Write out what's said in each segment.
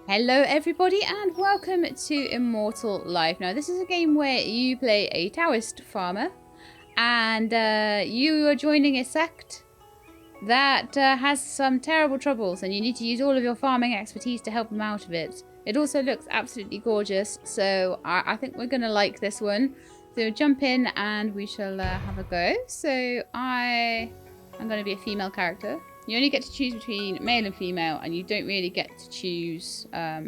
Hello everybody and welcome to Immortal Life. Now this is a game where you play a Taoist farmer and you are joining a sect that has some terrible troubles and you need to use all of your farming expertise to help them out of it. It also looks absolutely gorgeous, so I think we're going to like this one. So jump in and we shall have a go. So I'm going to be a female character. You only get to choose between male and female, and you don't really get to choose, have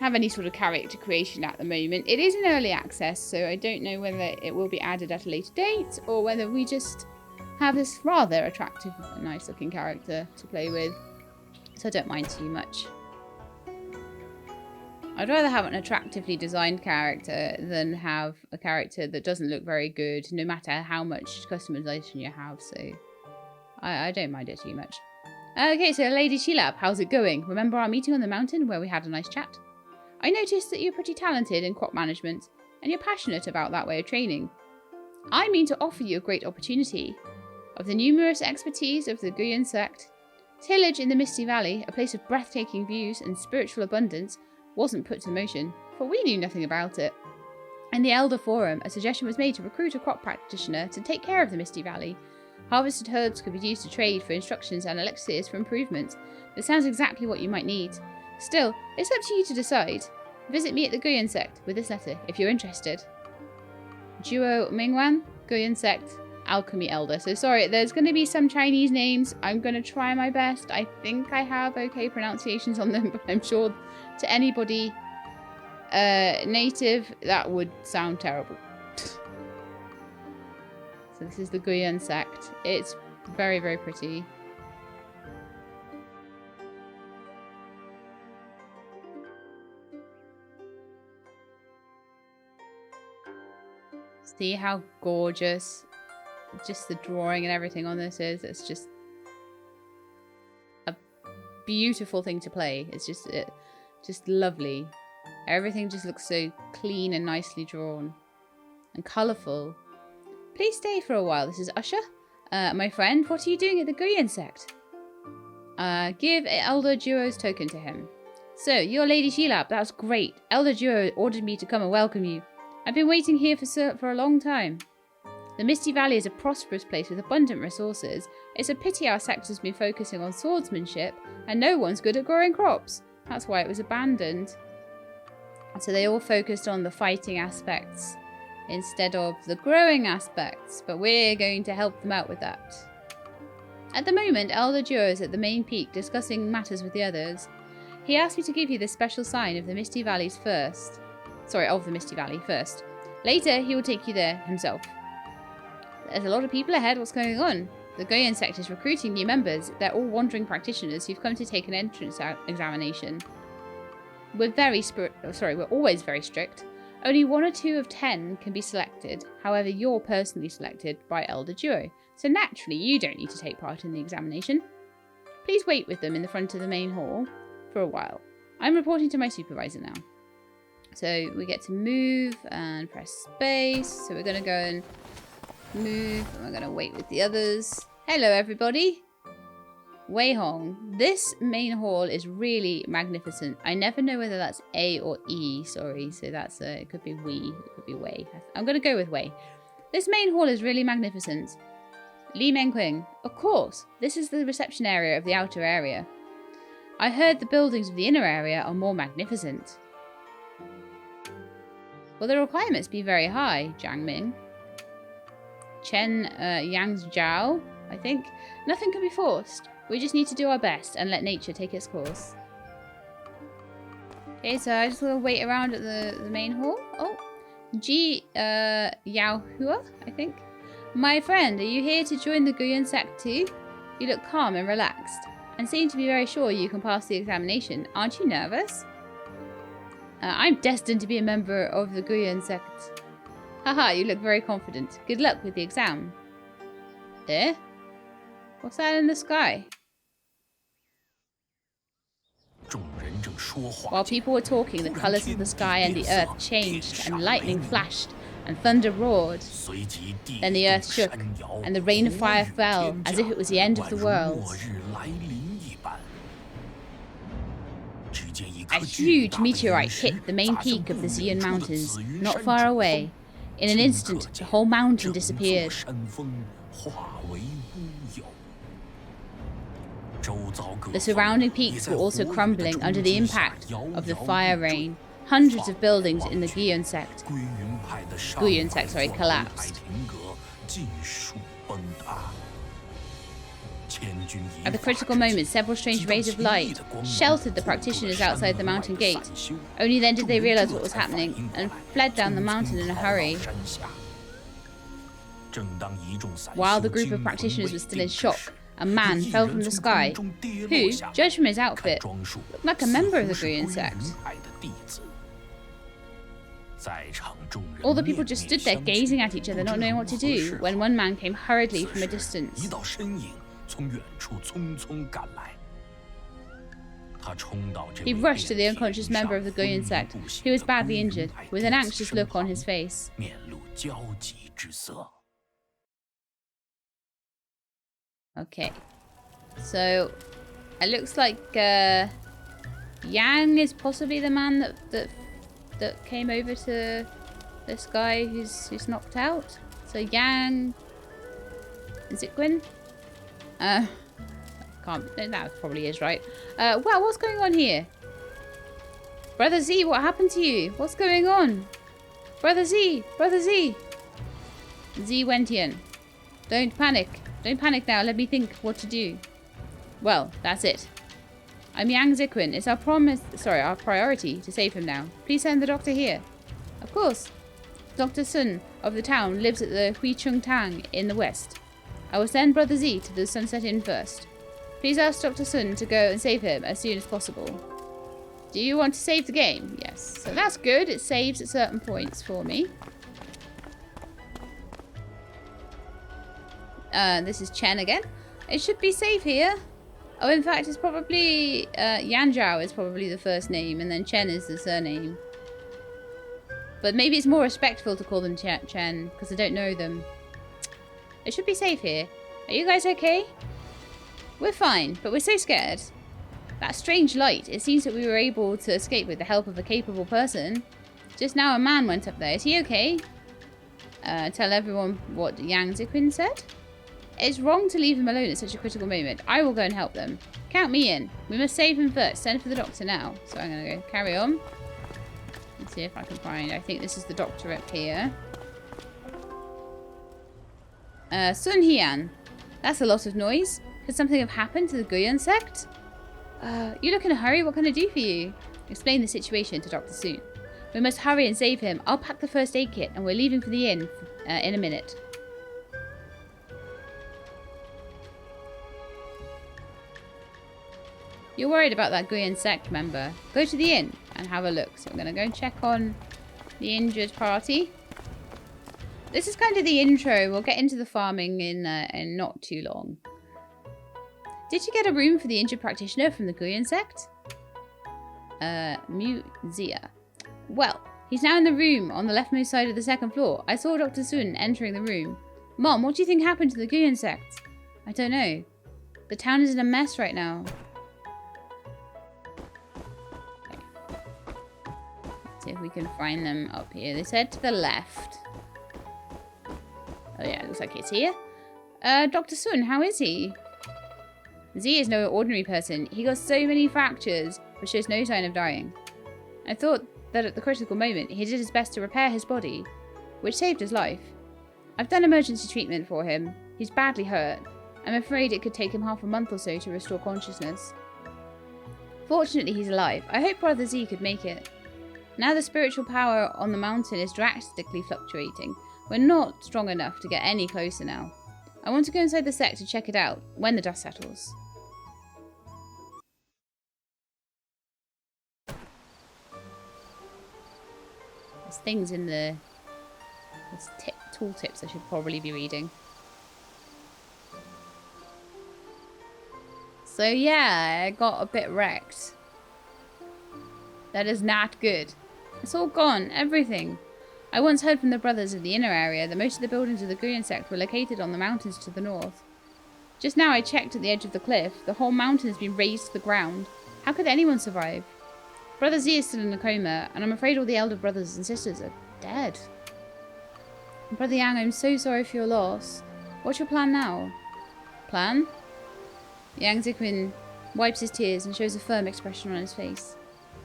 any sort of character creation at the moment. It is in early access, so I don't know whether it will be added at a later date, or whether we just have this rather attractive, nice looking character to play with. So I don't mind too much. I'd rather have an attractively designed character than have a character that doesn't look very good, no matter how much customization you have, so I don't mind it too much. Okay, so Lady Shilab, how's it going? Remember our meeting on the mountain where we had a nice chat? I noticed that you're pretty talented in crop management, and you're passionate about that way of training. I mean to offer you a great opportunity. Of the numerous expertise of the Guyan sect, tillage in the Misti Valley, a place of breathtaking views and spiritual abundance, wasn't put to motion, for we knew nothing about it. In the Elder Forum, a suggestion was made to recruit a crop practitioner to take care of the Misti Valley. Harvested herbs could be used to trade for instructions and elixirs for improvement. This sounds exactly what you might need. Still, it's up to you to decide. Visit me at the Guyan sect with this letter if you're interested. Duo Mingwan, Guyan sect, Alchemy Elder. So sorry, there's going to be some Chinese names. I'm going to try my best. I think I have okay pronunciations on them, but I'm sure to anybody native that would sound terrible. So this is the Guyan sect. It's very, very pretty. See how gorgeous just the drawing and everything on this is. It's just a beautiful thing to play. It's just lovely. Everything just looks so clean and nicely drawn and colourful. Please stay for a while. This is Usher. My friend, what are you doing at the Guyan sect? Give Elder Duo's token to him. So, you're Lady Shilab. That's great. Elder Duo ordered me to come and welcome you. I've been waiting here for a long time. The Misti Valley is a prosperous place with abundant resources. It's a pity our sect has been focusing on swordsmanship, and no one's good at growing crops. That's why it was abandoned. So they all focused on the fighting aspects instead of the growing aspects, but we're going to help them out with that. At the moment, Elder Duo is at the main peak discussing matters with the others. He asked me to give you this special sign of the Misti Valley first. Later, he will take you there himself. There's a lot of people ahead. What's going on? The Guyan sect is recruiting new members. They're all wandering practitioners who've come to take an entrance examination. We're always very strict. Only 1 or 2 of 10 can be selected. However, you're personally selected by Elder Duo, so naturally you don't need to take part in the examination. Please wait with them in the front of the main hall for a while. I'm reporting to my supervisor now. So we get to move and press space. So we're going to go and move, and we're going to wait with the others. Hello everybody. Wei Hong. This main hall is really magnificent. I never know whether that's A or E, sorry. So that's it could be Wei, it could be Wei. I'm going to go with Wei. This main hall is really magnificent. Li Mengqing. Of course, this is the reception area of the outer area. I heard the buildings of the inner area are more magnificent. Will the requirements be very high, Jiang Ming? Chen Yang's Zhao, I think. Nothing can be forced. We just need to do our best and let nature take its course. Okay, so I just want to wait around at the main hall. Oh, Ji Yaohua, I think. My friend, are you here to join the Guyan sect too? You look calm and relaxed, and seem to be very sure you can pass the examination. Aren't you nervous? I'm destined to be a member of the Guyan sect. Haha, you look very confident. Good luck with the exam. Eh? What's that in the sky? While people were talking, the colours of the sky and the earth changed, and lightning flashed, and thunder roared. Then the earth shook, and the rain of fire fell, as if it was the end of the world. A huge meteorite hit the main peak of the Xian Mountains, not far away. In an instant, the whole mountain disappeared. The surrounding peaks were also crumbling under the impact of the fire rain. Hundreds of buildings in the Guiyun sect collapsed. At the critical moment, several strange rays of light sheltered the practitioners outside the mountain gate. Only then did they realize what was happening and fled down the mountain in a hurry. While the group of practitioners was still in shock, a man fell from the sky, who, judged from his outfit, looked like a member of the Guiyun sect. All the people just stood there gazing at each other, not knowing what to do, when one man came hurriedly from a distance. He rushed to the unconscious member of the Guiyun sect, who was badly injured, with an anxious look on his face. Okay, so it looks like Yang is possibly the man that came over to this guy who's knocked out. So Yang Ziquin. That probably is right. Wow, what's going on here? Brother Z, what happened to you? What's going on? Brother Z! Brother Z! Z Wentian. Don't panic. Don't panic now. Let me think what to do. Well, that's it. I'm Yang Ziquin. It's our priority to save him now. Please send the doctor here. Of course. Dr. Sun of the town lives at the Huicheng Tang in the west. I will send Brother Z to the Sunset Inn first. Please ask Dr. Sun to go and save him as soon as possible. Do you want to save the game? Yes. So that's good. It saves at certain points for me. This is Chen again. It should be safe here. Oh, in fact, it's probably... Yanzhao is probably the first name, and then Chen is the surname. But maybe it's more respectful to call them Chen, because I don't know them. It should be safe here. Are you guys okay? We're fine, but we're so scared. That strange light, it seems that we were able to escape with the help of a capable person. Just now a man went up there. Is he okay? Tell everyone what Yang Ziquin said. It's wrong to leave him alone at such a critical moment. I will go and help them. Count me in. We must save him first. Send for the doctor now. So I'm going to go carry on. Let's see if I can find... I think this is the doctor up here. Sun Hian. That's a lot of noise. Could something have happened to the Guiyun sect? You look in a hurry. What can I do for you? Explain the situation to Dr. Sun. We must hurry and save him. I'll pack the first aid kit and we're leaving for the inn in a minute. You're worried about that Guiyun sect member. Go to the inn and have a look. So I'm going to go and check on the injured party. This is kind of the intro. We'll get into the farming in not too long. Did you get a room for the injured practitioner from the Guiyun sect? Muzia. Well, he's now in the room on the leftmost side of the second floor. I saw Dr. Sun entering the room. Mom, what do you think happened to the Guiyun sect? I don't know. The town is in a mess right now. See if we can find them up here. They said to the left. Oh yeah, it looks like it's here. Dr. Sun, how is he? Z is no ordinary person. He got so many fractures, but shows no sign of dying. I thought that at the critical moment, he did his best to repair his body, which saved his life. I've done emergency treatment for him. He's badly hurt. I'm afraid it could take him half a month or so to restore consciousness. Fortunately, he's alive. I hope Brother Z could make it. Now the spiritual power on the mountain is drastically fluctuating. We're not strong enough to get any closer now. I want to go inside the sect to check it out when the dust settles. There's things in the... There's tooltips I should probably be reading. So yeah, I got a bit wrecked. That is not good. It's all gone, everything. I once heard from the brothers of the inner area that most of the buildings of the Guiyun sect were located on the mountains to the north. Just now I checked at the edge of the cliff. The whole mountain has been razed to the ground. How could anyone survive? Brother Z is still in a coma, and I'm afraid all the elder brothers and sisters are dead. And Brother Yang, I'm so sorry for your loss. What's your plan now? Plan? Yang Ziquin wipes his tears and shows a firm expression on his face.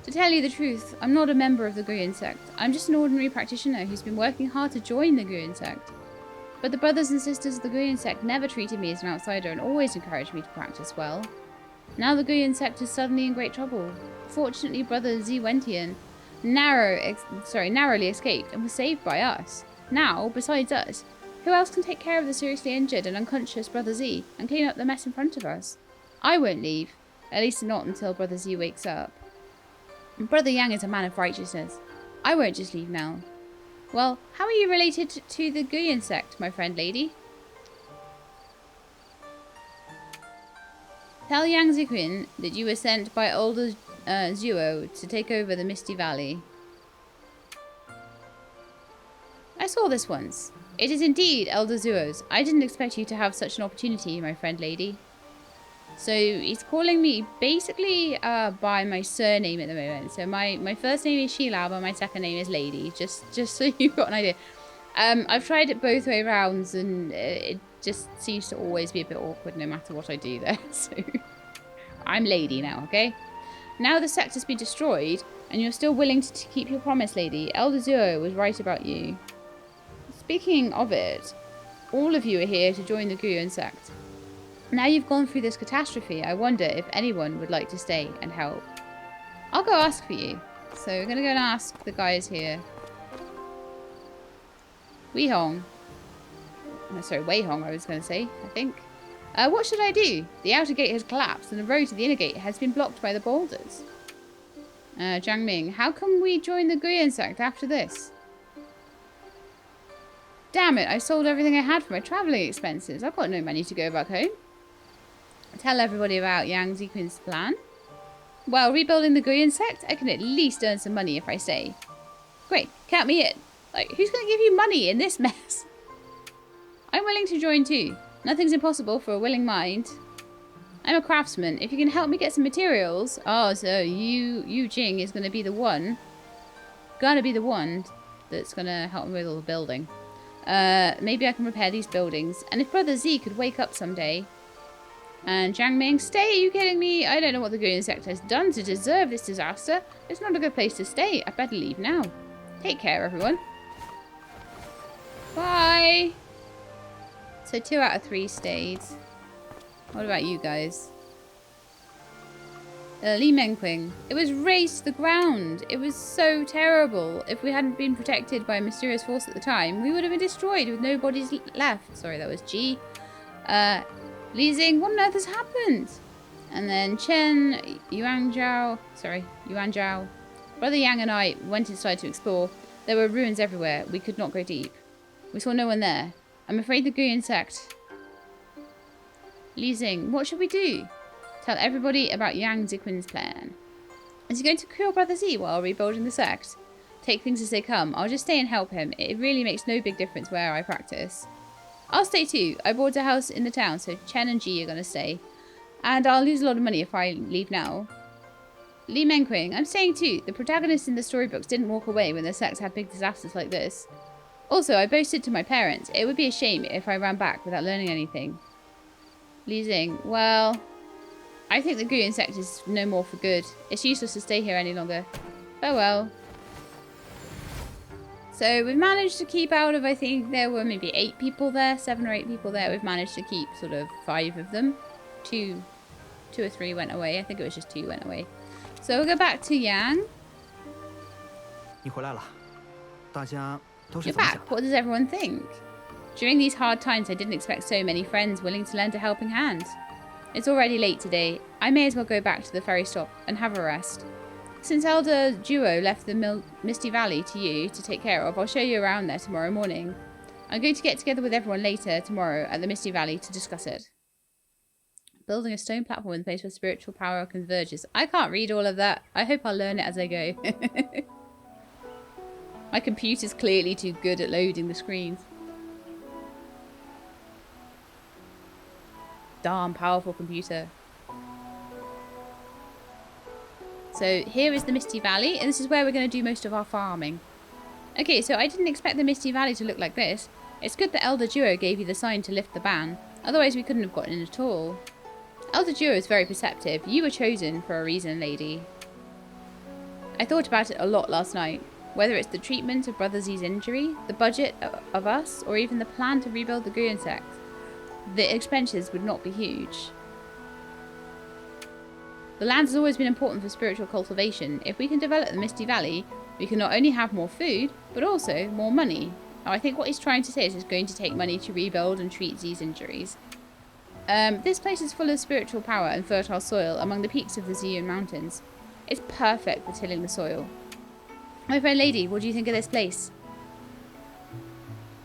To tell you the truth, I'm not a member of the Guyan sect. I'm just an ordinary practitioner who's been working hard to join the Guyan sect. But the brothers and sisters of the Guyan sect never treated me as an outsider and always encouraged me to practice well. Now the Guyan sect is suddenly in great trouble. Fortunately, Brother Zwentian narrowly escaped and was saved by us. Now, besides us, who else can take care of the seriously injured and unconscious Brother Z and clean up the mess in front of us? I won't leave, at least not until Brother Z wakes up. Brother Yang is a man of righteousness. I won't just leave now. Well, how are you related to the Guyan sect, my friend lady? Tell Yang Ziquin that you were sent by older Zuo to take over the Misti Valley. I saw this once. It is indeed Elder Zuo's. I didn't expect you to have such an opportunity, my friend lady. So he's calling me basically by my surname at the moment. So my first name is Sheila, but my second name is Lady. Just so you've got an idea. I've tried it both way rounds, and it just seems to always be a bit awkward no matter what I do there. So I'm Lady now, okay? Now the sect has been destroyed, and you're still willing to keep your promise, Lady. Elder Zuo was right about you. Speaking of it, all of you are here to join the Guyan sect. Now you've gone through this catastrophe, I wonder if anyone would like to stay and help. I'll go ask for you. So we're going to go and ask the guys here. Wei Hong, I was going to say, I think. What should I do? The outer gate has collapsed and the road to the inner gate has been blocked by the boulders. Jiang Ming, how can we join the Guyan sect after this? Damn it, I sold everything I had for my travelling expenses. I've got no money to go back home. Tell everybody about Yang Ziquin's plan. While rebuilding the Guyan sect, I can at least earn some money if I stay. Great, count me in. Like, who's going to give you money in this mess? I'm willing to join too. Nothing's impossible for a willing mind. I'm a craftsman. If you can help me get some materials... Oh, so you Jing is going to be the one... that's going to help me with all the building. Maybe I can repair these buildings. And if Brother Z could wake up someday... And Jiang Ming, stay? Are you kidding me? I don't know what the Guyan sect has done to deserve this disaster. It's not a good place to stay. I better leave now. Take care, everyone. Bye. So 2 out of 3 stayed. What about you guys? Li Menqing. It was razed to the ground. It was so terrible. If we hadn't been protected by a mysterious force at the time, we would have been destroyed with no bodies left. Sorry, that was G. Li Xing, what on earth has happened? And then Chen, Yuan Zhao. Brother Yang and I went inside to explore. There were ruins everywhere. We could not go deep. We saw no one there. I'm afraid the Guyan sect. Li Xing, what should we do? Tell everybody about Yang Ziquin's plan. Is he going to cure Brother Z while rebuilding the sect? Take things as they come. I'll just stay and help him. It really makes no big difference where I practice. I'll stay too. I bought a house in the town, so Chen and Ji are going to stay. And I'll lose a lot of money if I leave now. Li Menqing, I'm staying too. The protagonists in the storybooks didn't walk away when the sects had big disasters like this. Also, I boasted to my parents. It would be a shame if I ran back without learning anything. Li Xing, well, I think the Guyan sect is no more for good. It's useless to stay here any longer. Farewell. So we've managed to keep out of, I think there were maybe 8 people there, 7 or 8 people there. We've managed to keep sort of 5 of them. 2 or 3 went away. I think it was just 2 went away. So we'll go back to Yang. You're back. What does everyone think? During these hard times, I didn't expect so many friends willing to lend a helping hand. It's already late today. I may as well go back to the ferry stop and have a rest. Since Elder Duo left the Misti Valley to you to take care of, I'll show you around there tomorrow morning. I'm going to get together with everyone later tomorrow at the Misti Valley to discuss it. Building a stone platform in place where spiritual power converges. I can't read all of that. I hope I'll learn it as I go. My computer's clearly too good at loading the screens. Darn powerful computer. So here is the Misti Valley, and this is where we're going to do most of our farming. Okay, so I didn't expect the Misti Valley to look like this. It's good that Elder Duo gave you the sign to lift the ban. Otherwise we couldn't have gotten in at all. Elder Duo is very perceptive. You were chosen for a reason, lady. I thought about it a lot last night. Whether it's the treatment of Brother Z's injury, the budget of us, or even the plan to rebuild the Guyan sect, the expenses would not be huge. The land has always been important for spiritual cultivation. If we can develop the Misti Valley, we can not only have more food, but also more money. Now, I think what he's trying to say is it's going to take money to rebuild and treat Z's injuries. This place is full of spiritual power and fertile soil among the peaks of the Ziyun Mountains. It's perfect for tilling the soil. My fair lady, what do you think of this place?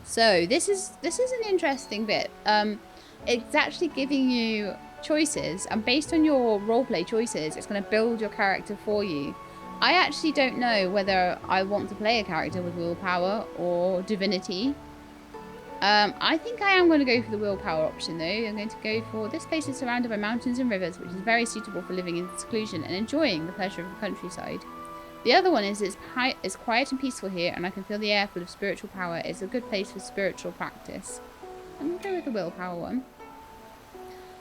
So, this is an interesting bit. It's actually giving you choices, and based on your roleplay choices, it's going to build your character for you. I actually don't know whether I want to play a character with willpower or divinity. I think I am going to go for the willpower option though. I'm going to go for this place is surrounded by mountains and rivers, which is very suitable for living in seclusion and enjoying the pleasure of the countryside. The other one is it's quiet and peaceful here, and I can feel the air full of spiritual power. It's a good place for spiritual practice. I'm going to go with the willpower one.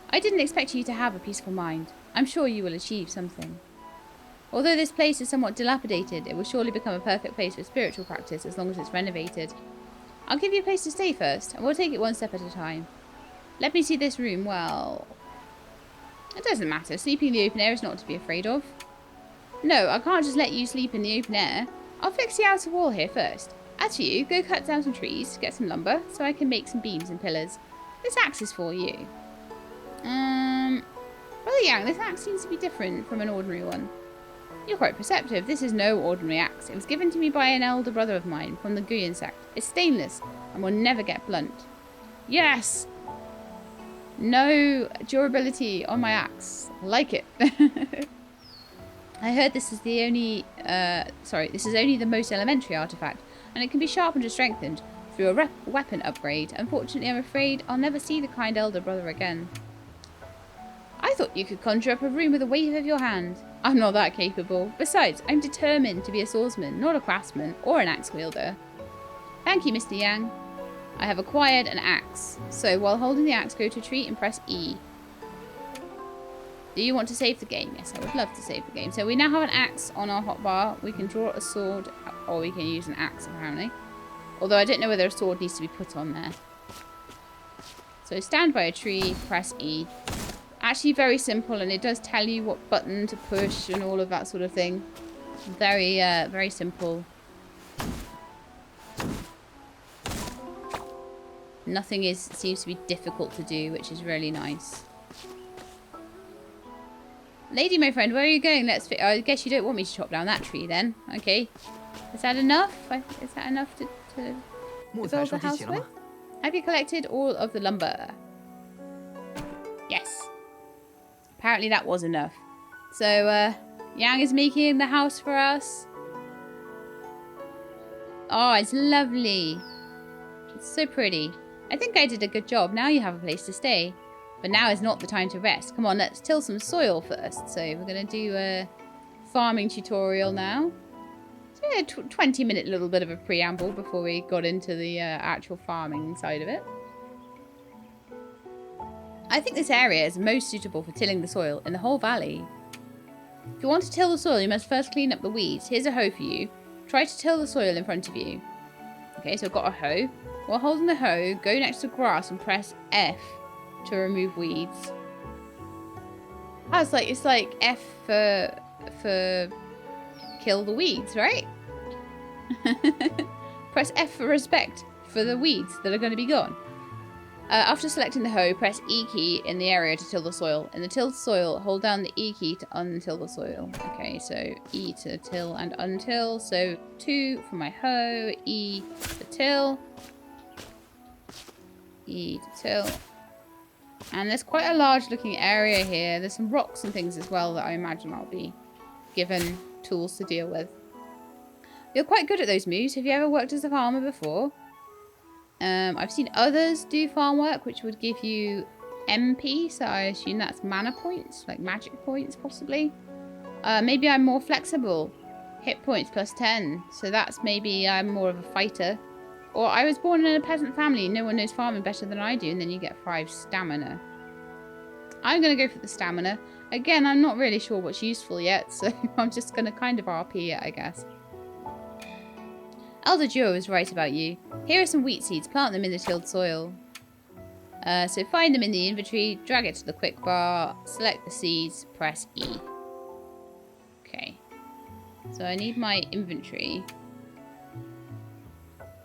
I didn't expect you to have a peaceful mind. I'm sure you will achieve something. Although this place is somewhat dilapidated, it will surely become a perfect place for spiritual practice as long as it's renovated. I'll give you a place to stay first, and we'll take it one step at a time. Let me see this room. Well, it doesn't matter. Sleeping in the open air is not to be afraid of. No, I can't just let you sleep in the open air. I'll fix the outer wall here first. As for you, go cut down some trees, get some lumber, so I can make some beams and pillars. This axe is for you. Brother Yang, this axe seems to be different from an ordinary one. You're quite perceptive. This is no ordinary axe. It was given to me by an elder brother of mine from the Guyan sect. It's stainless and will never get blunt. Yes! No durability on my axe. Like it. I heard this is the only, this is only the most elementary artifact, and it can be sharpened or strengthened through a weapon upgrade. Unfortunately, I'm afraid I'll never see the kind elder brother again. I thought you could conjure up a room with a wave of your hand. I'm not that capable. Besides, I'm determined to be a swordsman, not a craftsman or an axe wielder. Thank you, Mr. Yang. I have acquired an axe. So while holding the axe, go to treat and press E. Do you want to save the game? Yes, I would love to save the game. So we now have an axe on our hotbar. We can draw a sword, or we can use an axe apparently. Although I don't know whether a sword needs to be put on there. So stand by a tree, press E. Actually very simple, and it does tell you what button to push and all of that sort of thing. Very, very simple. Nothing seems to be difficult to do, which is really nice. Lady, my friend, where are you going? I guess you don't want me to chop down that tree then. Okay. Is that enough? Is that enough to build the house with? Have you collected all of the lumber? Yes. Apparently that was enough. So, Yang is making the house for us. Oh, it's lovely. It's so pretty. I think I did a good job. Now you have a place to stay. But now is not the time to rest. Come on, let's till some soil first. So we're going to do a farming tutorial now. So a 20-minute little bit of a preamble before we got into the actual farming side of it. I think this area is most suitable for tilling the soil in the whole valley. If you want to till the soil, you must first clean up the weeds. Here's a hoe for you. Try to till the soil in front of you. Okay, so I've got a hoe. While holding the hoe, go next to grass and press F to remove weeds. Oh, it's like F for kill the weeds, right? Press F for respect for the weeds that are going to be gone. After selecting the hoe, press E key in the area to till the soil. In the tilled soil, hold down the E key to untill the soil. Okay, so E to till and untill. So 2 for my hoe, E to till. E to till. And there's quite a large looking area here. There's some rocks and things as well that I imagine I'll be given tools to deal with. You're quite good at those moves. Have you ever worked as a farmer before? I've seen others do farm work, which would give you MP, so I assume that's mana points, like magic points, possibly. Maybe I'm more flexible. Hit points plus 10. So that's maybe I'm more of a fighter. Or I was born in a peasant family. No one knows farming better than I do. And then you get 5 stamina. I'm going to go for the stamina. Again, I'm not really sure what's useful yet. So I'm just going to kind of RP it, I guess. Elder Joe was right about you. Here are some wheat seeds. Plant them in the tilled soil. So find them in the inventory. Drag it to the quick bar. Select the seeds. Press E. Okay. So I need my inventory.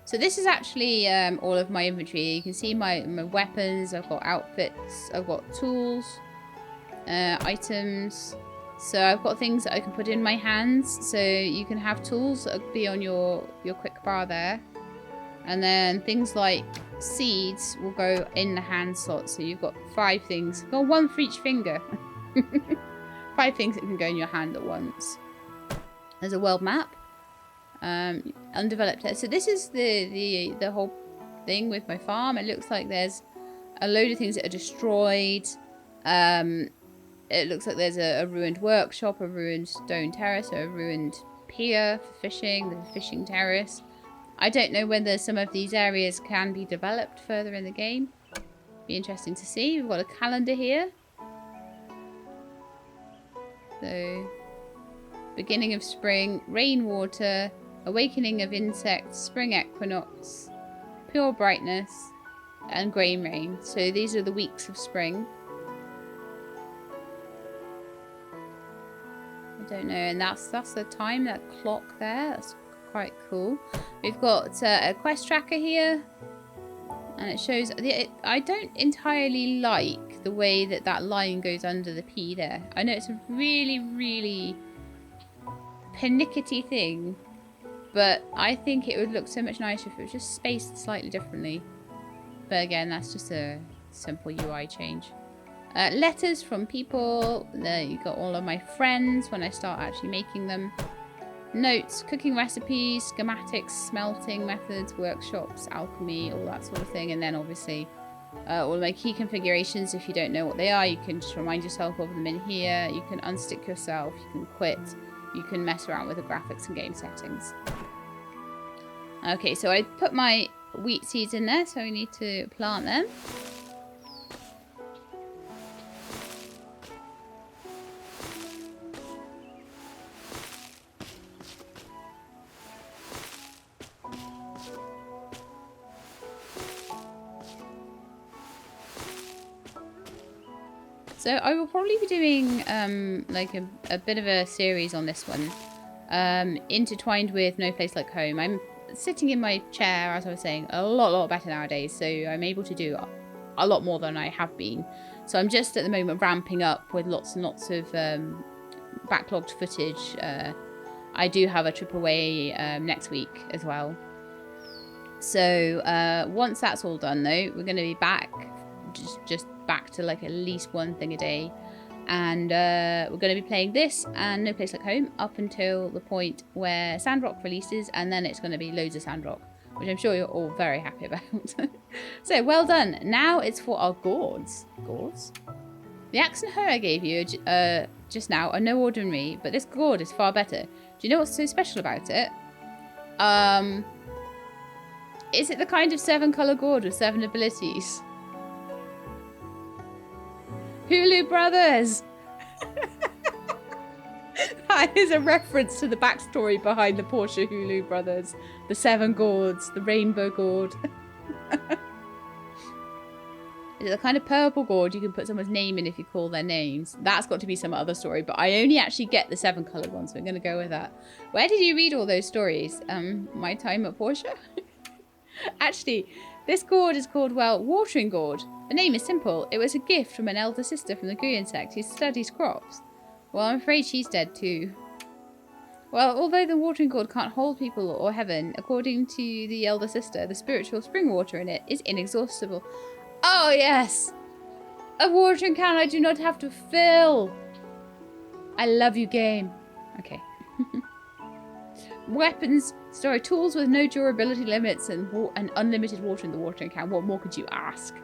So this is actually all of my inventory. You can see my weapons. I've got outfits. I've got tools. Items. So I've got things that I can put in my hands. So you can have tools that will be on your quick bar there. And then things like seeds will go in the hand slot. So you've got 5 things. Got 1 for each finger. 5 things that can go in your hand at once. There's a world map. Undeveloped. So this is the whole thing with my farm. It looks like there's a load of things that are destroyed. It looks like there's a ruined workshop, a ruined stone terrace, or a ruined pier for fishing, the fishing terrace. I don't know whether some of these areas can be developed further in the game. Be interesting to see. We've got a calendar here. So, beginning of spring, rainwater, awakening of insects, spring equinox, pure brightness, and grain rain. So these are the weeks of spring. I don't know, and that's the time, that clock there. That's quite cool. We've got a quest tracker here, and it shows. I don't entirely like the way that line goes under the P there. I know it's a really, really pernickety thing, but I think it would look so much nicer if it was just spaced slightly differently. But again, that's just a simple UI change. Letters from people. There you got all of my friends when I start actually making them. Notes, cooking recipes, schematics, smelting methods, workshops, alchemy, all that sort of thing. And then obviously all of my key configurations. If you don't know what they are, you can just remind yourself of them in here. You can unstick yourself, you can quit, you can mess around with the graphics and game settings. Okay, so I put my wheat seeds in there, so we need to plant them. So I will probably be doing like a bit of a series on this one, intertwined with No Place Like Home. I'm sitting in my chair, as I was saying, a lot better nowadays, so I'm able to do a lot more than I have been. So I'm just at the moment ramping up with lots and lots of backlogged footage. I do have a trip away next week as well. So once that's all done though, we're going to be back, just back to like at least 1 thing a day. And we're going to be playing this and No Place Like Home up until the point where Sandrock releases, and then it's going to be loads of Sandrock, which I'm sure you're all very happy about. So well done. Now it's for our gourds. Gourds? The axe and hoe I gave you just now are no ordinary, but this gourd is far better. Do you know what's so special about it? Is it the kind of 7-colour gourd with 7 abilities? Hulu Brothers! That is a reference to the backstory behind the Porsche Hulu Brothers. The 7 gourds, the rainbow gourd. Is it the kind of purple gourd you can put someone's name in if you call their names? That's got to be some other story, but I only actually get the 7-coloured ones, so I'm going to go with that. Where did you read all those stories? My time at Porsche? Actually, this gourd is called, well, watering gourd. The name is simple. It was a gift from an elder sister from the Guyan sect who studies crops. Well, I'm afraid she's dead too. Well, although the watering gourd can't hold people or heaven, according to the elder sister, the spiritual spring water in it is inexhaustible. Oh, yes! A watering can I do not have to fill! I love you, game. Okay. Weapons, sorry, tools with no durability limits and unlimited water in the watering can. What more could you ask?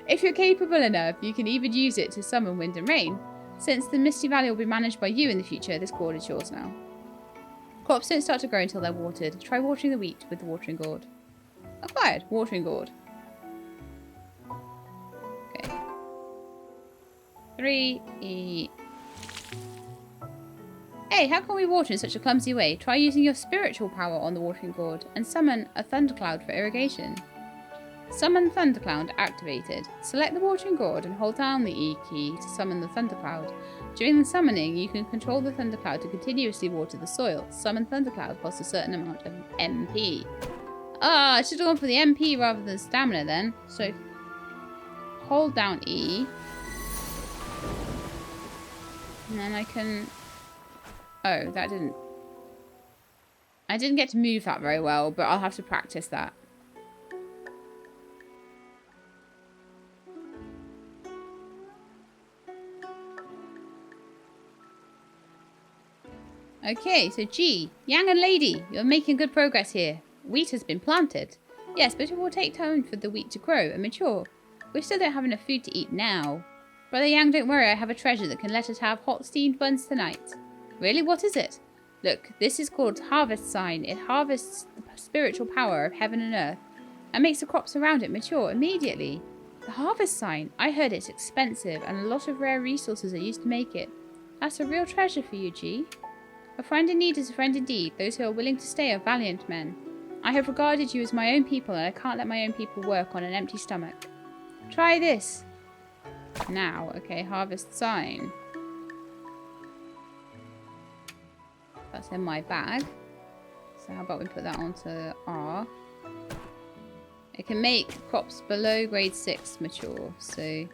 If you're capable enough, you can even use it to summon wind and rain. Since the Misti Valley will be managed by you in the future, this gourd is yours now. Crops don't start to grow until they're watered. Try watering the wheat with the watering gourd. Acquired. Watering gourd. Okay. 3E. Hey, how can we water in such a clumsy way? Try using your spiritual power on the watering gourd and summon a thundercloud for irrigation. Summon thundercloud activated. Select the watering gourd and hold down the E key to summon the thundercloud. During the summoning, you can control the thundercloud to continuously water the soil. Summon thundercloud costs a certain amount of MP. Ah, I should have gone for the MP rather than stamina then. So, hold down E. And then I can... Oh, that didn't... I didn't get to move that very well, but I'll have to practice that. Okay, so G. Yang and Lady, you're making good progress here. Wheat has been planted. Yes, but it will take time for the wheat to grow and mature. We still don't have enough food to eat now. Brother Yang, don't worry, I have a treasure that can let us have hot steamed buns tonight. Really? What is it? Look, this is called Harvest Sign. It harvests the spiritual power of heaven and earth and makes the crops around it mature immediately. The Harvest Sign? I heard it's expensive and a lot of rare resources are used to make it. That's a real treasure for you, G. A friend in need is a friend indeed. Those who are willing to stay are valiant men. I have regarded you as my own people, and I can't let my own people work on an empty stomach. Try this. Now, okay, Harvest Sign. That's in my bag. So how about we put that onto R. It can make crops below grade 6 mature. So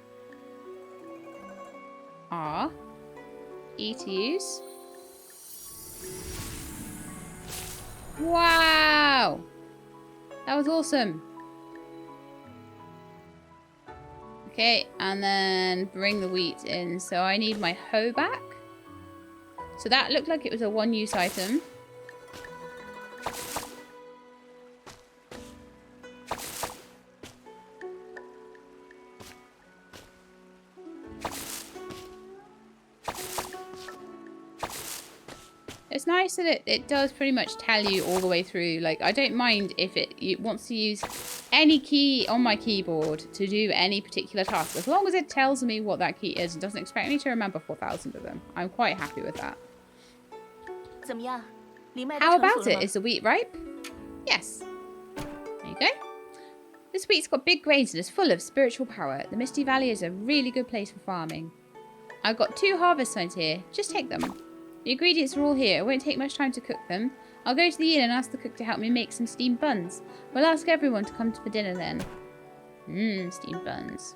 R. E to use. Wow! That was awesome. Okay, and then bring the wheat in. So I need my hoe back. So that looked like it was a one-use item. It's nice that it does pretty much tell you all the way through. Like, I don't mind if it wants to use any key on my keyboard to do any particular task. As long as it tells me what that key is and doesn't expect me to remember 4,000 of them. I'm quite happy with that. How about it? Is the wheat ripe? Yes. There you go. This wheat's got big grains and is full of spiritual power. The Misti Valley is a really good place for farming. I've got 2 harvest signs here. Just take them. The ingredients are all here. It won't take much time to cook them. I'll go to the inn and ask the cook to help me make some steamed buns. We'll ask everyone to come for dinner then. Steamed buns.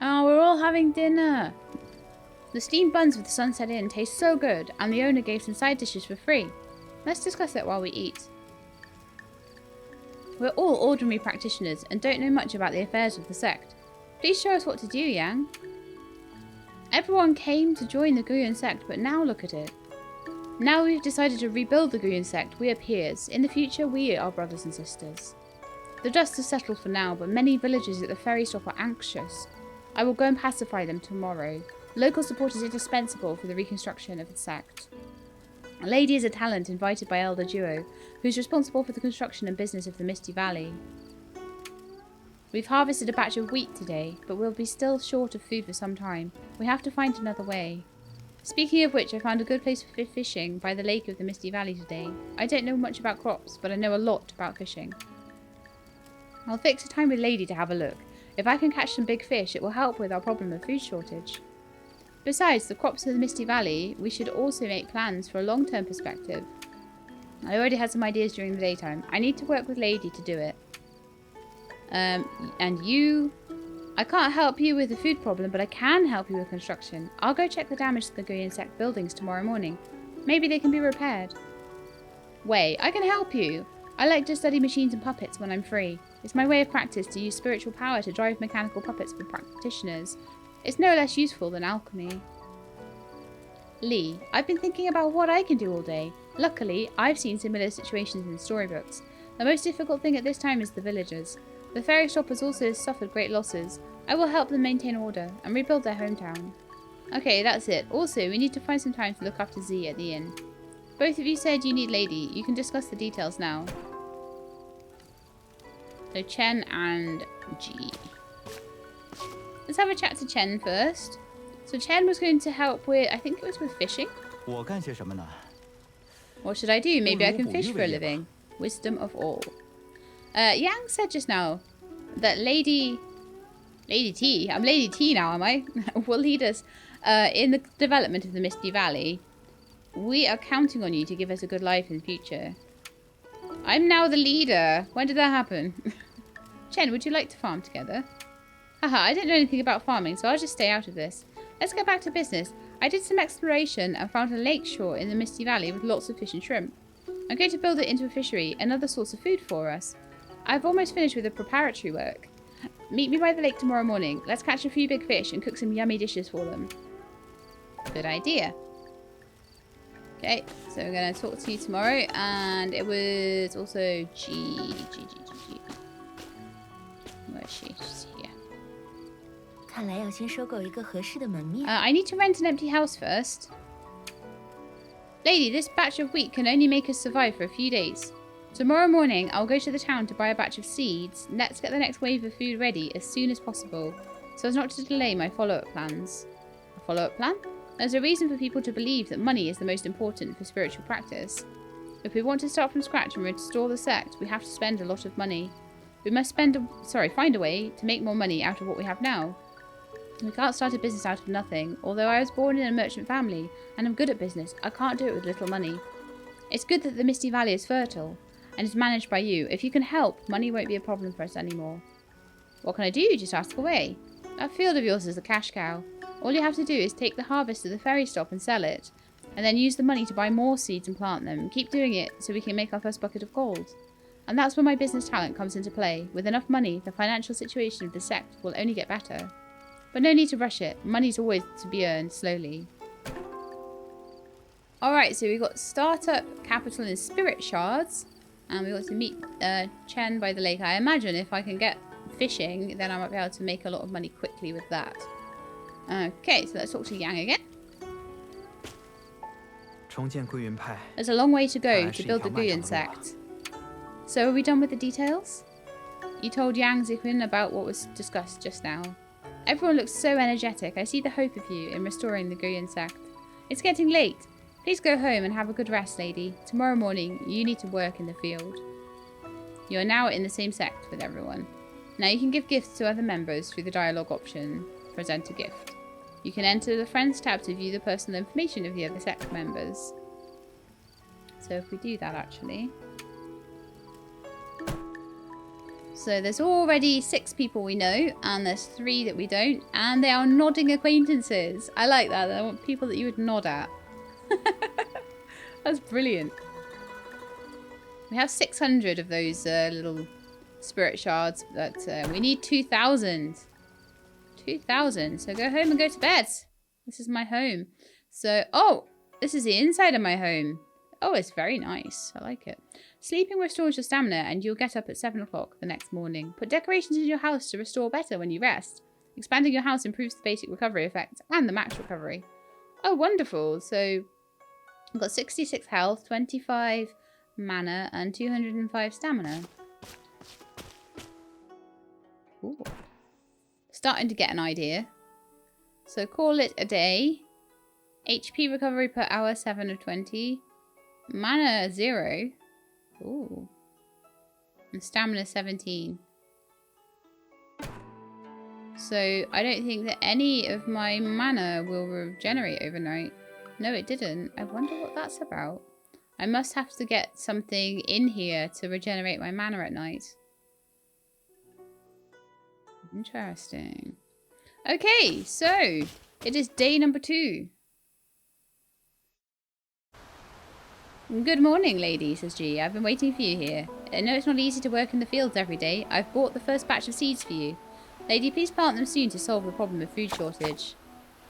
Oh, we're all having dinner. The steamed buns with the sunset inn taste so good, and the owner gave some side dishes for free. Let's discuss it while we eat. We're all ordinary practitioners and don't know much about the affairs of the sect. Please show us what to do, Yang. Everyone came to join the Guyun sect, but now look at it. Now we've decided to rebuild the Guyun sect, we are peers. In the future, we are brothers and sisters. The dust has settled for now, but many villagers at the ferry stop are anxious. I will go and pacify them tomorrow. Local support is indispensable for the reconstruction of the sect. A lady is a talent invited by Elder Duo, who's responsible for the construction and business of the Misti Valley. We've harvested a batch of wheat today, but we'll be still short of food for some time. We have to find another way. Speaking of which, I found a good place for fishing by the lake of the Misti Valley today. I don't know much about crops, but I know a lot about fishing. I'll fix a time with Lady to have a look. If I can catch some big fish, it will help with our problem of food shortage. Besides the crops of the Misti Valley, we should also make plans for a long-term perspective. I already had some ideas during the daytime. I need to work with Lady to do it. And you... I can't help you with the food problem, but I can help you with construction. I'll go check the damage to the Guyun sect buildings tomorrow morning. Maybe they can be repaired. Wait, I can help you. I like to study machines and puppets when I'm free. It's my way of practice to use spiritual power to drive mechanical puppets for practitioners. It's no less useful than alchemy. Lee, I've been thinking about what I can do all day. Luckily, I've seen similar situations in storybooks. The most difficult thing at this time is the villagers. The ferry shop has also suffered great losses. I will help them maintain order and rebuild their hometown. Okay, that's it. Also, we need to find some time to look after Z at the inn. Both of you said you need Lady. You can discuss the details now. So Chen and G. Let's have a chat to Chen first. So Chen was going to help with, I think it was with fishing. What should I do? Maybe I can fish for a living. Wisdom of all. Yang said just now that Lady T, I'm Lady T now, am I? Will lead us in the development of the Misti Valley. We are counting on you to give us a good life in the future. I'm now the leader. When did that happen? Chen, would you like to farm together? Haha, I don't know anything about farming, so I'll just stay out of this. Let's get back to business. I did some exploration and found a lake shore in the Misti Valley with lots of fish and shrimp. I'm going to build it into a fishery, another source of food for us. I've almost finished with the preparatory work. Meet me by the lake tomorrow morning. Let's catch a few big fish and cook some yummy dishes for them. Good idea. Okay, so we're going to talk to you tomorrow, and it was also G. Where is she? She's here. I need to rent an empty house first. Lady, this batch of wheat can only make us survive for a few days. Tomorrow morning, I'll go to the town to buy a batch of seeds. Let's get the next wave of food ready as soon as possible, so as not to delay my follow-up plans. A follow-up plan? There's a reason for people to believe that money is the most important for spiritual practice. If we want to start from scratch and restore the sect, we have to spend a lot of money. We must find a way to make more money out of what we have now. We can't start a business out of nothing. Although I was born in a merchant family and I'm good at business, I can't do it with little money. It's good that the Misti Valley is fertile and is managed by you. If you can help, money won't be a problem for us anymore. What can I do? Just ask away. That field of yours is the cash cow. All you have to do is take the harvest to the ferry stop and sell it, and then use the money to buy more seeds and plant them. Keep doing it so we can make our first bucket of gold. And that's where my business talent comes into play. With enough money, the financial situation of the sect will only get better. But no need to rush it. Money's always to be earned slowly. Alright, so we got startup capital and spirit shards. And we got to meet Chen by the lake. I imagine if I can get fishing, then I might be able to make a lot of money quickly with that. Okay, so let's talk to Yang again. There's a long way to go to build the Guyan sect. So are we done with the details? You told Yang Ziquin about what was discussed just now. Everyone looks so energetic. I see the hope of you in restoring the Guyan sect. It's getting late. Please go home and have a good rest, lady. Tomorrow morning, you need to work in the field. You are now in the same sect with everyone. Now you can give gifts to other members through the dialogue option. Present a gift. You can enter the Friends tab to view the personal information of the other sect members. So if we do that, actually. So there's already 6 people we know, and there's 3 that we don't, and they are nodding acquaintances. I like that. I want people that you would nod at. That's brilliant. We have 600 of those little spirit shards, but we need 2,000. 2,000. So go home and go to bed. This is my home. So, oh, this is the inside of my home. Oh, it's very nice. I like it. Sleeping restores your stamina and you'll get up at 7 o'clock the next morning. Put decorations in your house to restore better when you rest. Expanding your house improves the basic recovery effect and the max recovery. Oh, wonderful. So, I've got 66 health, 25 mana, and 205 stamina. Ooh. Starting to get an idea. So call it a day. HP recovery per hour 7 of 20. Mana 0. Ooh. And stamina 17. So I don't think that any of my mana will regenerate overnight. No, it didn't. I wonder what that's about. I must have to get something in here to regenerate my mana at night. Interesting. Okay, so it is day number 2. Good morning, lady, says G. I've been waiting for you here. I know it's not easy to work in the fields every day. I've bought the first batch of seeds for you. Lady, please plant them soon to solve the problem of food shortage.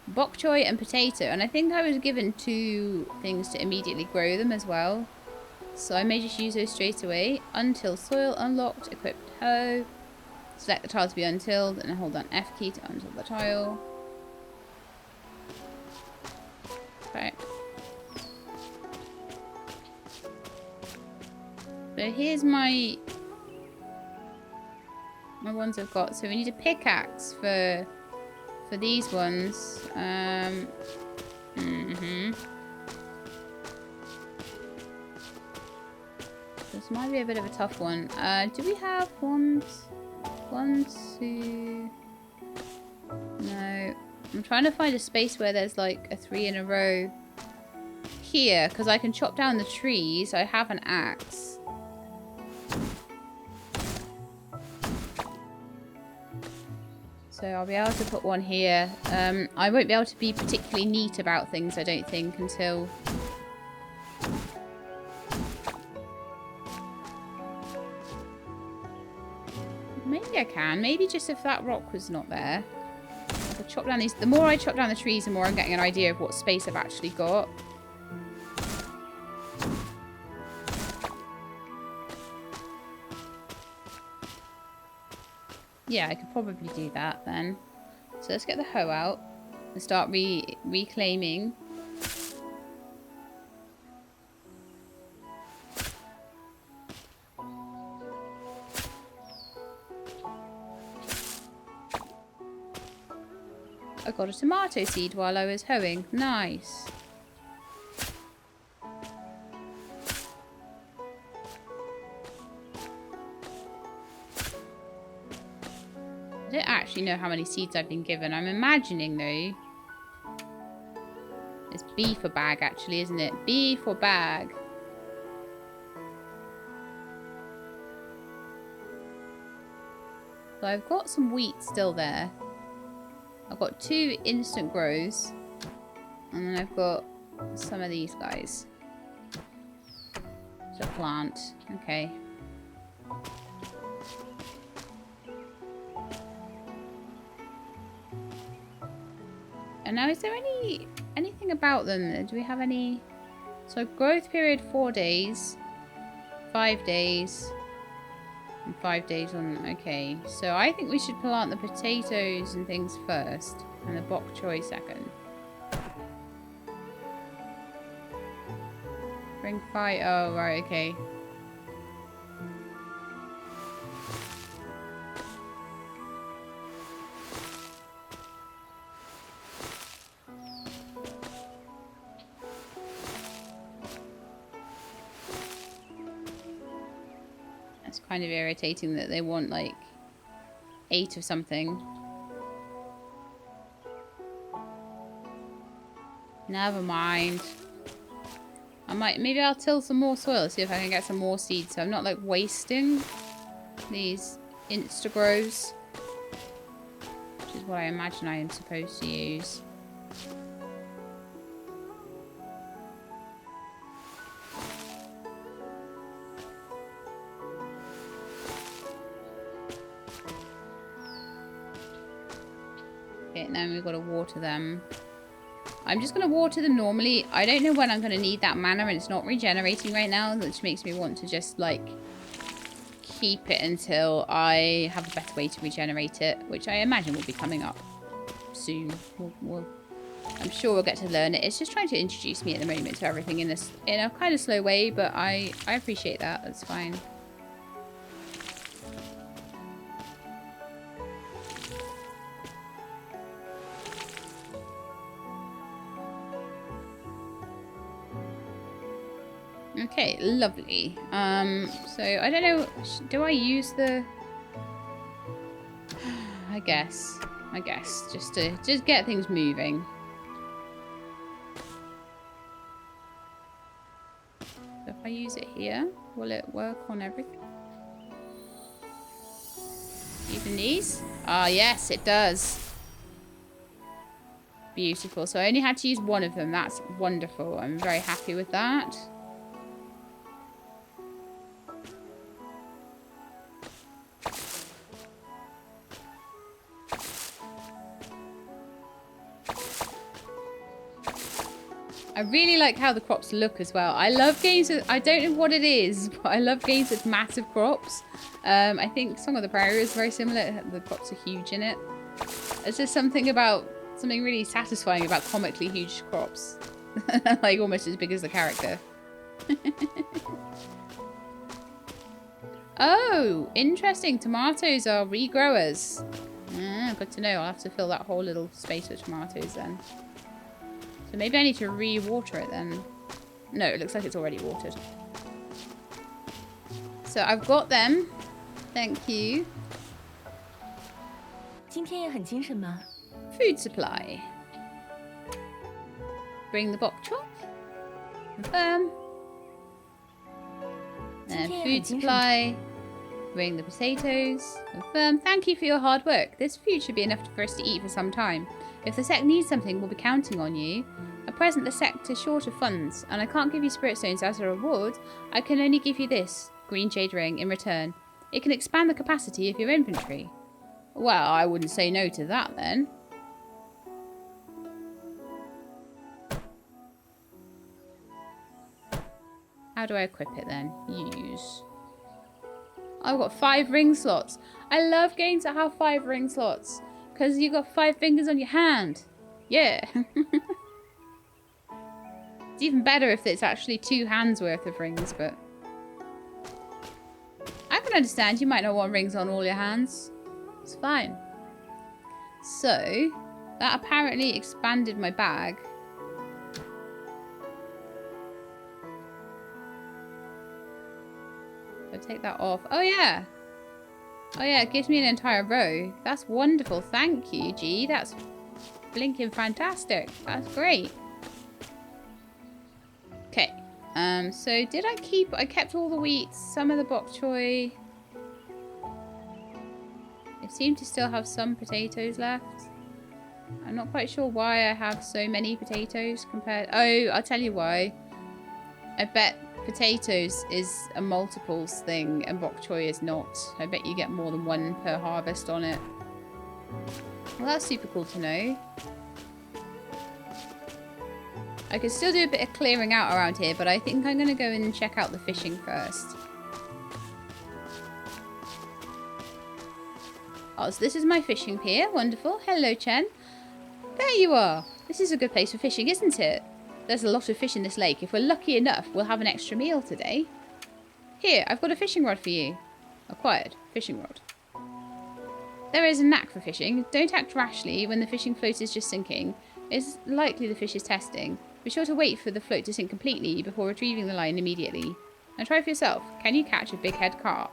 Bok choy and potato, and I think I was given 2 things to immediately grow them as well. So I may just use those straight away. Until soil unlocked, equipped hoe. Select the tile to be untilled and hold down F key to untill the tile. Okay. So here's my ones I've got. So we need a pickaxe for these ones. This might be a bit of a tough one. Do we have one, two? No. I'm trying to find a space where there's like a 3 in a row here, because I can chop down the trees. I have an axe. So I'll be able to put one here. I won't be able to be particularly neat about things, I don't think, until... Maybe I can. Maybe just if that rock was not there. I could chop down these. The more I chop down the trees, the more I'm getting an idea of what space I've actually got. Yeah, I could probably do that then. So let's get the hoe out and start reclaiming. I got a tomato seed while I was hoeing. Nice. I don't actually know how many seeds I've been given. I'm imagining though. It's B for bag actually, isn't it? B for bag. So I've got some wheat still there. I've got 2 instant grows. And then I've got some of these guys. To plant. Okay. And now is there anything about them? Do we have any... So growth period 4 days. 5 days. And 5 days on... Okay. So I think we should plant the potatoes and things first. And the bok choy second. Bring fire... Oh, right, okay. It's kind of irritating that they want like 8 of something. Never mind. Maybe I'll till some more soil, see if I can get some more seeds, so I'm not like wasting these insta grows, which is what I imagine I am supposed to use. Okay, and then we've got to water them. I'm just going to water them normally. I don't know when I'm going to need that mana, and it's not regenerating right now, which makes me want to just, like, keep it until I have a better way to regenerate it, which I imagine will be coming up soon. I'm sure we'll get to learn it. It's just trying to introduce me at the moment to everything in a kind of slow way, but I appreciate that. That's fine. Okay, lovely. So I don't know, do I use the... I guess, just to get things moving. So if I use it here, will it work on everything? Even these? Ah, yes, it does. Beautiful. So I only had to use one of them. That's wonderful. I'm very happy with that. I really like how the crops look as well. I love games with, I don't know what it is, but I love games with massive crops. I think Song of the Prairie is very similar. The crops are huge in it. It's just something really satisfying about comically huge crops. Like almost as big as the character. Oh, interesting. Tomatoes are regrowers. Good to know. I'll have to fill that whole little space with tomatoes then. So maybe I need to re-water it then. No, it looks like it's already watered. So I've got them. Thank you. 今天也很精神吗? Food supply. Bring the bok choy. Confirm. And food supply. Bring the potatoes. Confirm. Thank you for your hard work. This food should be enough for us to eat for some time. If the sect needs something, we'll be counting on you. At present, the sect is short of funds, and I can't give you spirit stones as a reward. I can only give you this green jade ring in return. It can expand the capacity of your inventory. Well, I wouldn't say no to that then. How do I equip it then? Use. I've got 5 ring slots. I love games that have 5 ring slots. Because you've got 5 fingers on your hand. Yeah. It's even better if it's actually 2 hands worth of rings, but... I can understand you might not want rings on all your hands. It's fine. So, that apparently expanded my bag. I'll take that off. Oh yeah. Oh yeah, it gives me an entire row. That's wonderful. Thank you, G. That's blinking fantastic. That's great. Okay. So did I keep... I kept all the wheat, some of the bok choy. I seem to still have some potatoes left. I'm not quite sure why I have so many potatoes compared... Oh, I'll tell you why. I bet potatoes is a multiples thing and bok choy is not. I bet you get more than 1 per harvest on it. Well, that's super cool to know. I could still do a bit of clearing out around here, but I think I'm going to go and check out the fishing first. Oh, so this is my fishing pier. Wonderful. Hello, Chen. There you are. This is a good place for fishing, isn't it? There's a lot of fish in this lake. If we're lucky enough, we'll have an extra meal today. Here, I've got a fishing rod for you. Acquired. Fishing rod. There is a knack for fishing. Don't act rashly when the fishing float is just sinking. It's likely the fish is testing. Be sure to wait for the float to sink completely before retrieving the line immediately. Now try for yourself. Can you catch a big head carp?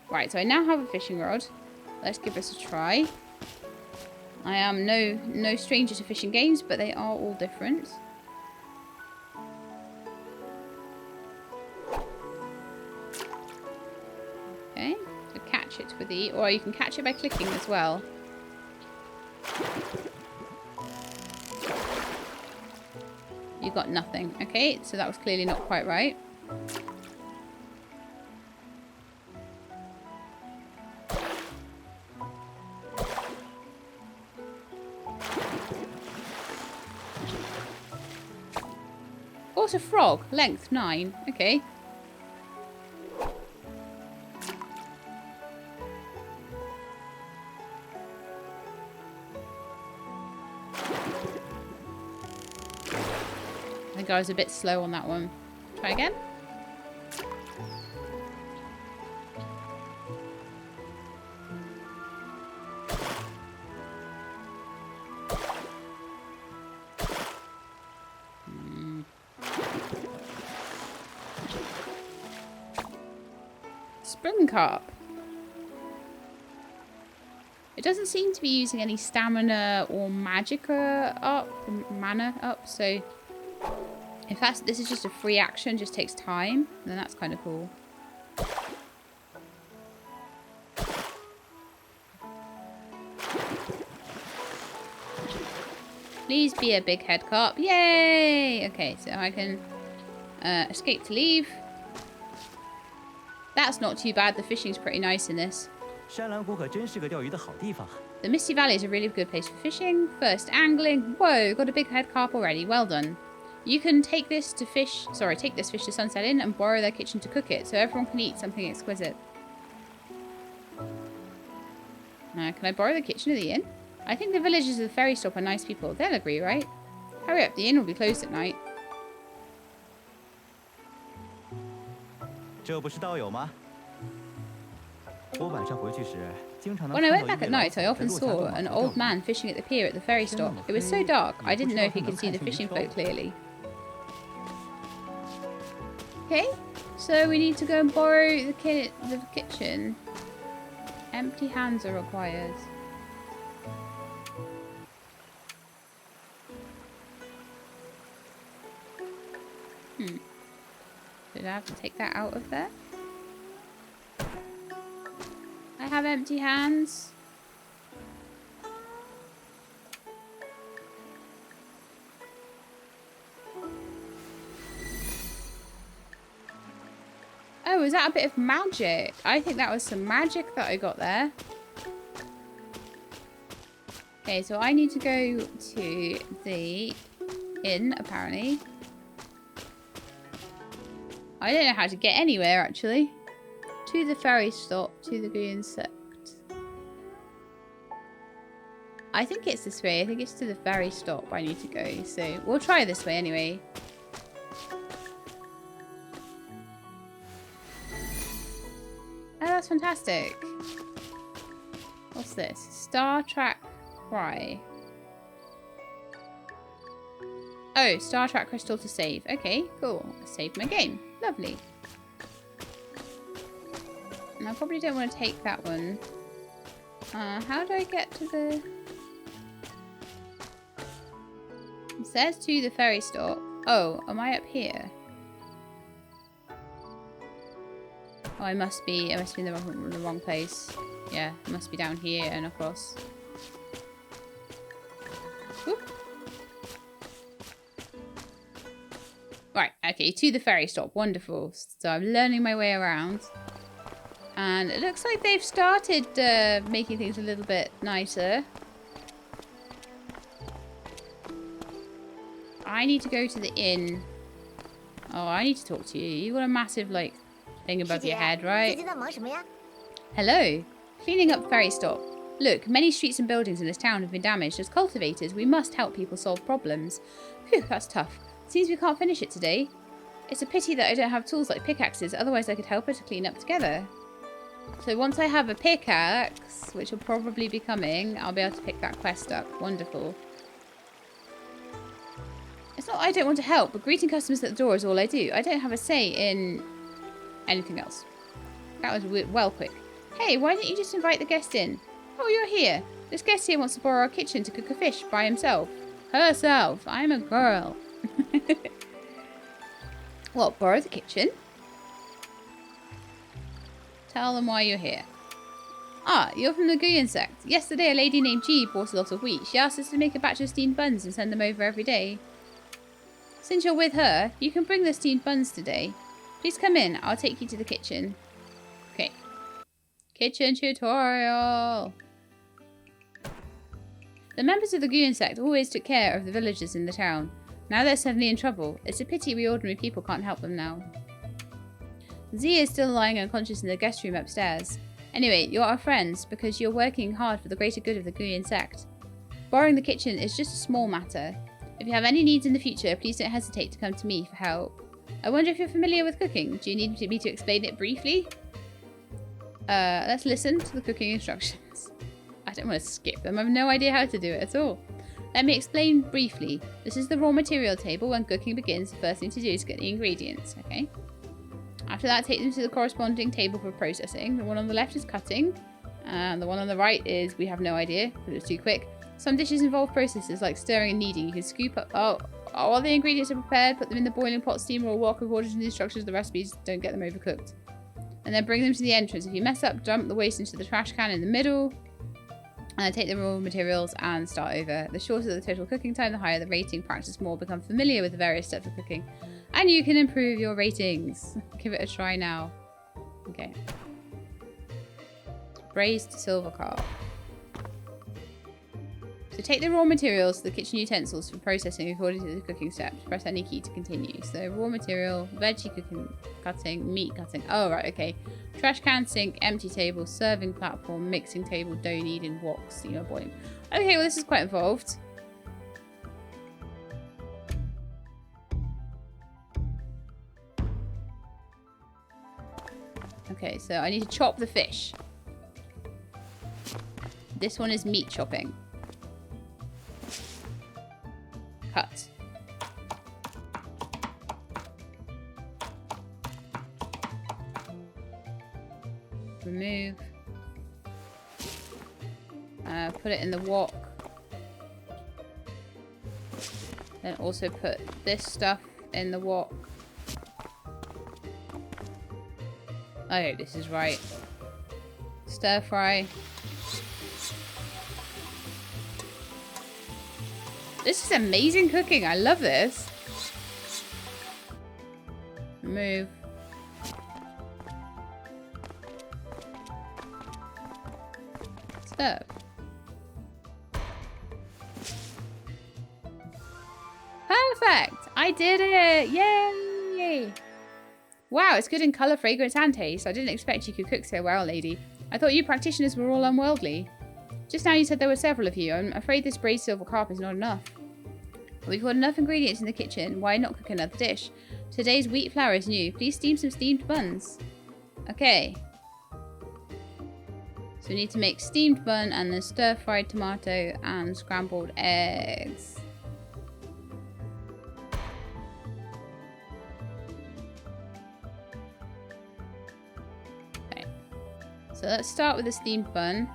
Right, so I now have a fishing rod. Let's give this a try. I am no stranger to fishing games, but they are all different. Okay, so catch it with E, or you can catch it by clicking as well. You got nothing. Okay, so that was clearly not quite right. Caught a frog. Length 9. Okay. I think I was a bit slow on that one. Try again. Spring carp. It doesn't seem to be using any stamina or magicka up, mana up, so if this is just a free action, just takes time, then that's kind of cool. Please be a big head carp. Yay! Okay, so I can escape to leave. That's not too bad. The fishing's pretty nice in this. The Misti Valley is a really good place for fishing. First angling. Whoa, got a big head carp already. Well done. You can take this fish to Sunset Inn and borrow their kitchen to cook it, so everyone can eat something exquisite. Can I borrow the kitchen of the inn? I think the villagers of the ferry stop are nice people. They'll agree, right? Hurry up, the inn will be closed at night. When I went back at night, I often saw an old man fishing at the pier at the ferry stop. It was so dark, I didn't know if he could see the fishing float clearly. Okay, so we need to go and borrow the kitchen. Empty hands are required. Did I have to take that out of there? I have empty hands. Oh, is that a bit of magic? I think that was some magic that I got there. Okay, so I need to go to the inn, apparently. I don't know how to get anywhere, actually. To the ferry stop, to the Goon sect. I think it's this way. I think it's to the ferry stop I need to go. So we'll try this way anyway. Oh, that's fantastic. What's this? Star Track Cry. Oh, Star Track Crystal to save. Okay, cool. I saved my game. Lovely. And I probably don't want to take that one. How do I get to the... It says to the ferry stop. Oh, am I up here? Oh, I must be in the wrong place. Yeah, I must be down here and across. Whoop. Right, okay, to the ferry stop. Wonderful. So I'm learning my way around. And it looks like they've started making things a little bit nicer. I need to go to the inn. Oh, I need to talk to you. You've got a massive, like, thing above your head, right? Hello. Cleaning up ferry stop. Look, many streets and buildings in this town have been damaged. As cultivators, we must help people solve problems. Phew, that's tough. Seems we can't finish it today. It's a pity that I don't have tools like pickaxes, otherwise I could help her to clean up together. So once I have a pickaxe, which will probably be coming, I'll be able to pick that quest up. Wonderful. It's not I don't want to help, but greeting customers at the door is all I do. I don't have a say in anything else. That was well quick. Hey, why don't you just invite the guest in? Oh, you're here. This guest here wants to borrow our kitchen to cook a fish by himself. Herself. I'm a girl. What, borrow the kitchen? Tell them why you're here. Ah, you're from the Guyan sect. Yesterday a lady named G bought a lot of wheat. She asked us to make a batch of steamed buns and send them over every day. Since you're with her, you can bring the steamed buns today. Please come in. I'll take you to the kitchen. Okay. Kitchen tutorial. The members of the Guyan sect always took care of the villagers in the town. Now they're suddenly in trouble. It's a pity we ordinary people can't help them now. Z is still lying unconscious in the guest room upstairs. Anyway, you're our friends because you're working hard for the greater good of the Guyan sect. Borrowing the kitchen is just a small matter. If you have any needs in the future, please don't hesitate to come to me for help. I wonder if you're familiar with cooking. Do you need me to explain it briefly? Let's listen to the cooking instructions. I don't want to skip them. I have no idea how to do it at all. Let me explain briefly. This is the raw material table. When cooking begins, the first thing to do is get the ingredients, okay? After that, take them to the corresponding table for processing. The one on the left is cutting. And the one on the right is, we have no idea, because it's too quick. Some dishes involve processes like stirring and kneading. You can scoop up... all the ingredients are prepared, put them in the boiling pot, steamer or wok according to the instructions of the recipes. Don't get them overcooked. And then bring them to the entrance. If you mess up, dump the waste into the trash can in the middle. And take the raw materials and start over. The shorter the total cooking time, the higher the rating. Practice more, become familiar with the various steps of cooking. And you can improve your ratings. Give it a try now. Okay. Braised silver carp. So take the raw materials, the kitchen utensils for processing according to the cooking steps. Press any key to continue. So raw material, veggie cutting, meat cutting. Oh, right, okay. Trash can, sink, empty table, serving platform, mixing table, dough kneading, wok, steamer, boiling. Okay, well this is quite involved. Okay, so I need to chop the fish. This one is meat chopping. Cut. Remove. Put it in the wok. Then also put this stuff in the wok. I hope this is right. Stir fry. This is amazing cooking. I love this. Remove. Serve. Perfect. I did it. Yay. Wow, it's good in colour, fragrance and taste. I didn't expect you could cook so well, lady. I thought you practitioners were all unworldly. Just now you said there were several of you. I'm afraid this braised silver carp is not enough. We've got enough ingredients in the kitchen. Why not cook another dish? Today's wheat flour is new. Please steam some steamed buns. Okay. So we need to make steamed bun and then stir-fried tomato and scrambled eggs. Okay. So let's start with the steamed bun.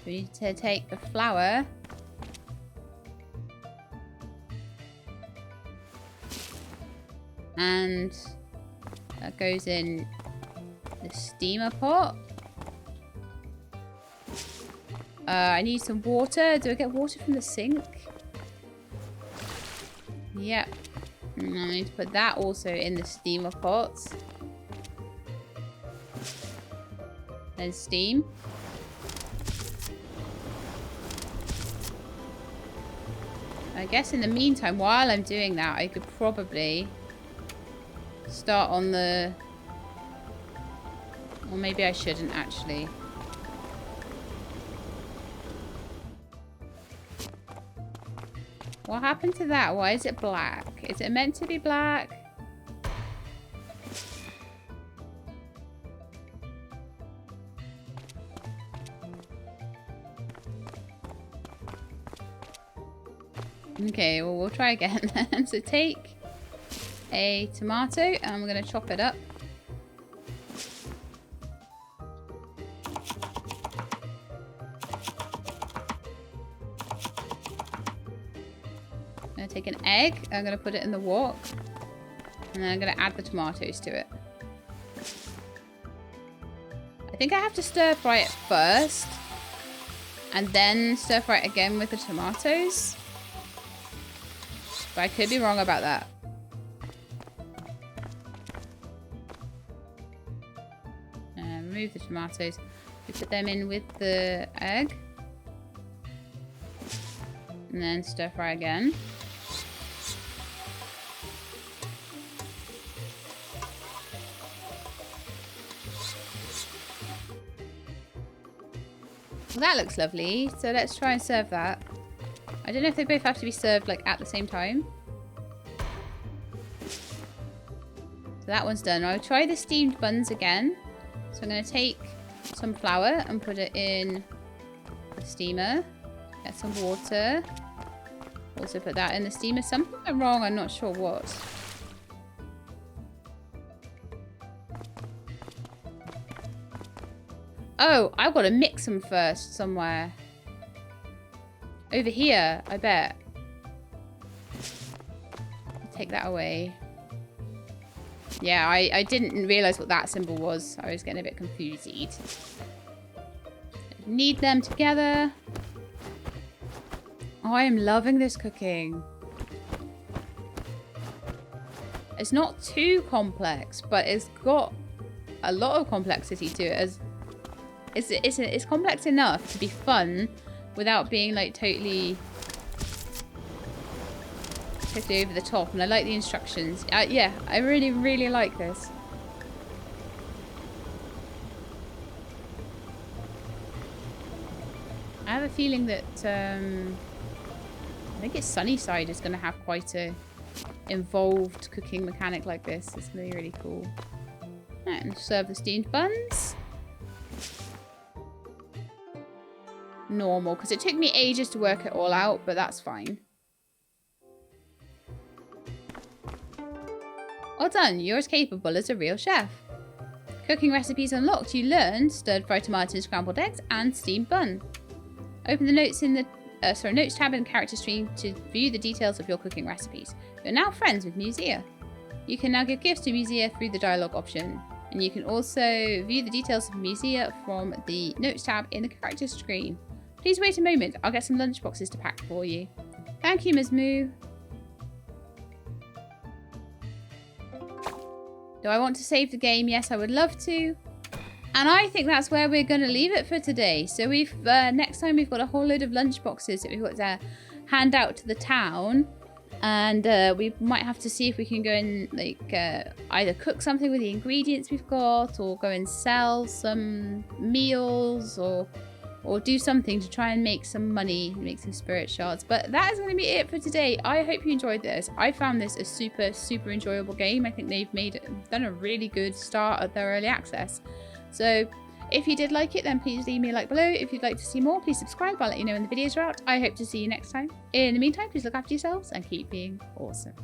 We need to take the flour and that goes in the steamer pot. I need some water. Do I get water from the sink? Yep. And I need to put that also in the steamer pot. Then steam. I guess in the meantime, while I'm doing that, I could probably start on the... Or maybe I shouldn't actually. What happened to that? Why is it black? Is it meant to be black? Okay, well, we'll try again then. So take a tomato and we're going to chop it up. I'm going to take an egg. I'm going to put it in the wok. And then I'm going to add the tomatoes to it. I think I have to stir fry it first. And then stir fry it again with the tomatoes. But I could be wrong about that. Remove the tomatoes. We put them in with the egg. And then stir fry again. Well, that looks lovely. So let's try and serve that. I don't know if they both have to be served like at the same time. So that one's done. I'll try the steamed buns again. So I'm going to take some flour and put it in the steamer. Get some water. Also put that in the steamer. Something went wrong, I'm not sure what. Oh, I've got to mix them first somewhere. Over here, I bet. Take that away. Yeah, I didn't realise what that symbol was. I was getting a bit confused. Knead them together. Oh, I am loving this cooking. It's not too complex, but it's got a lot of complexity to it. As it's complex enough to be fun without being like totally over the top. And I like the instructions. Yeah, I really, really like this. I have a feeling that I think it's Sunnyside is going to have quite a involved cooking mechanic like this. It's going to be really cool. Right, and serve the steamed buns. Normal, because it took me ages to work it all out, but that's fine. Well done, you're as capable as a real chef. Cooking recipes unlocked. You learned stirred fried tomatoes, scrambled eggs, and steamed bun. Open the notes in the notes tab in the character stream to view the details of your cooking recipes. You're now friends with Musia. You can now give gifts to Musia through the dialogue option. And you can also view the details of Musia from the notes tab in the character screen. Please wait a moment, I'll get some lunchboxes to pack for you. Thank you, Ms. Moo. Do I want to save the game? Yes, I would love to. And I think that's where we're going to leave it for today. So we've next time we've got a whole load of lunchboxes that we've got to hand out to the town. And we might have to see if we can go and like either cook something with the ingredients we've got, or go and sell some meals, or do something to try and make some money, make some spirit shards. But that is going to be it for today. I hope you enjoyed this. I found this a super, super enjoyable game. I think they've done a really good start at their early access. So if you did like it, then please leave me a like below. If you'd like to see more, please subscribe. I'll let you know when the videos are out. I hope to see you next time. In the meantime, please look after yourselves and keep being awesome.